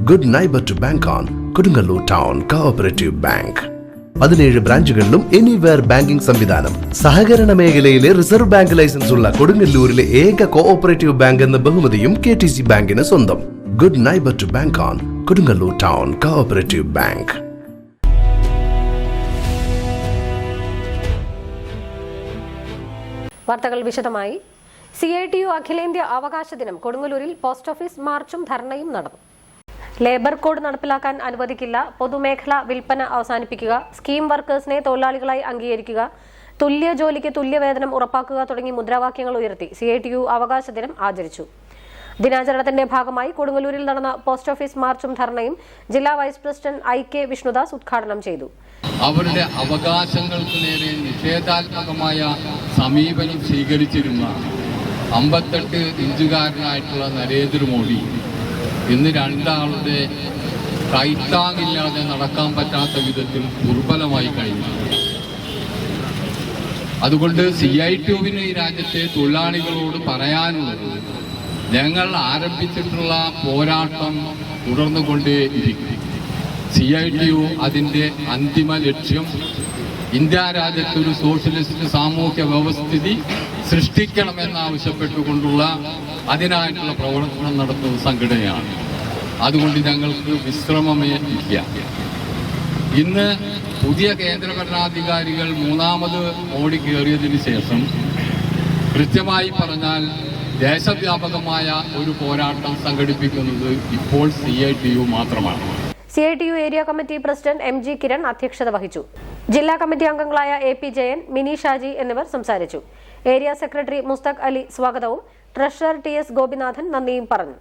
Good neighbour to bank on Kodungallur town cooperative bank. 17 ബ്രാഞ്ചുകളിലും anywhere banking സംവിധാനം. സഹകരണ മേഖലയിലെ റിസർവ് ബാങ്ക് ലൈസൻസ് ഉള്ള കൊടുങ്ങല്ലൂരിലെ ഏക കോഓപ്പറേറ്റീവ് ബാങ്ക് എന്ന ബഹുമതിയും KTC ബാങ്കിന് സ്വന്തം. Good neighbour to bank on Kodungallur town cooperative bank. വാർത്തകൾ വിശദമായി. CITU അഖിലേന്ത്യാ അവകാശ ദിനം കൊടുങ്ങല്ലൂരിൽ പോസ്റ്റ് ഓഫീസ് മാർച്ചും ധർണയും നടന്നു. ലേബർ കോഡ് നടപ്പിലാക്കാൻ അനുവദിക്കില്ല, പൊതുമേഖലാ വിൽപ്പന അവസാനിപ്പിക്കുക, സ്കീം വർക്കേഴ്സിനെ തൊഴിലാളികളായി അംഗീകരിക്കുക, തുല്യ ജോലിക്ക് തുല്യവേതനം ഉറപ്പാക്കുക തുടങ്ങി മുദ്രാവാക്യങ്ങൾ ഉയർത്തി CITU അവകാശ ദിനം ആചരിച്ചു. ദിനാചരണത്തിന്റെ ഭാഗമായി കൊടുങ്ങല്ലൂരിൽ നടന്ന പോസ്റ്റ് ഓഫീസ് മാർച്ചും ധർണയും ജില്ലാ വൈസ് പ്രസിഡന്റ് IK വിഷ്ണുദാസ് ഉദ്ഘാടനം ചെയ്തു. അവരുടെ അവകാശങ്ങൾക്ക് നേരെ നിഷേധാത്മകമായ സമീപനം സ്വീകരിച്ചിരുന്ന 58 ഇഞ്ചുകാരനായിട്ടുള്ള നരേന്ദ്രമോദി ഇന്ന് രണ്ടാളുടെ കൈത്താങ്ങില്ലാതെ നടക്കാൻ പറ്റാത്ത വിധത്തിൽ ദുർബലമായി കഴിഞ്ഞു. അതുകൊണ്ട് CITUവിന് ഈ രാജ്യത്തെ തൊഴിലാളികളോട് പറയാനുള്ളത്, ഞങ്ങൾ ആരംഭിച്ചിട്ടുള്ള പോരാട്ടം തുടർന്നുകൊണ്ടേയിരിക്കും. CITU അതിൻ്റെ അന്തിമ ലക്ഷ്യം ഇന്ത്യ രാജ്യത്തൊരു സോഷ്യലിസ്റ്റ് സാമൂഹ്യ വ്യവസ്ഥിതി സൃഷ്ടിക്കണമെന്നാവശ്യപ്പെട്ടുകൊണ്ടുള്ള അതിനായിട്ടുള്ള പ്രവർത്തനം നടത്തുന്ന സംഘടനയാണ്. അതുകൊണ്ട് ഞങ്ങൾക്ക് വിശ്രമമേ ഇല്ല. ഇന്ന് പുതിയ കേന്ദ്ര ഭരണാധികാരികൾ മൂന്നാമത് മോഡി കയറിയതിന് ശേഷം കൃത്യമായി പറഞ്ഞാൽ ദേശവ്യാപകമായ ഒരു പോരാട്ടം സംഘടിപ്പിക്കുന്നത് ഇപ്പോൾ CITU മാത്രമാണ്. CITU area committee president MG Kiran അധ്യക്ഷത വഹിച്ചു. ജില്ലാ കമ്മിറ്റി അംഗങ്ങളായ AP ജയൻ, മിനി ഷാജി എന്നിവർ സംസാരിച്ചു. ഏരിയ സെക്രട്ടറി മുസ്തഖ് അലി സ്വാഗതവും ട്രഷറർ TS ഗോപിനാഥൻ നന്ദിയും പറഞ്ഞു.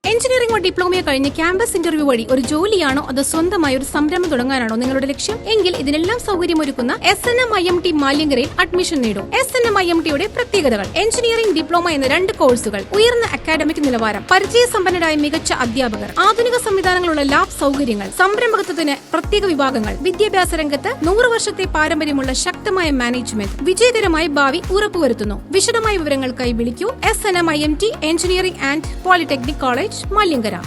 എഞ്ചിനീയറിംഗോ ഡിപ്ലോമയോ കഴിഞ്ഞ് ക്യാമ്പസ് ഇന്റർവ്യൂ വഴി ഒരു ജോലിയാണോ അതോ സ്വന്തമായി ഒരു സംരംഭം തുടങ്ങാനാണോ നിങ്ങളുടെ ലക്ഷ്യം? എങ്കിൽ ഇതിനെല്ലാം സൗകര്യമൊരുക്കുന്ന SNM-IMT മാലിങ്കരയിൽ അഡ്മിഷൻ നേടും. SNM-IMTയുടെ പ്രത്യേകതകൾ: എഞ്ചിനീയറിംഗ് ഡിപ്ലോമ എന്ന 2 കോഴ്സുകൾ, ഉയർന്ന അക്കാഡമിക് നിലവാരം, പരിചയസമ്പന്നരായ മികച്ച അധ്യാപകർ, ആധുനിക സംവിധാനങ്ങളുള്ള ലാബ് സൗകര്യങ്ങൾ, സംരംഭകത്വത്തിന് പ്രത്യേക വിഭാഗങ്ങൾ, വിദ്യാഭ്യാസ രംഗത്ത് 100 വർഷത്തെ പാരമ്പര്യമുള്ള ശക്തമായ മാനേജ്മെന്റ്, വിജയകരമായ ഭാവി ഉറപ്പുവരുത്തുന്നു. വിശദമായ വിവരങ്ങൾക്കായി വിളിക്കൂ. SNM-IMT engineering and polytechnic college, Maliankara.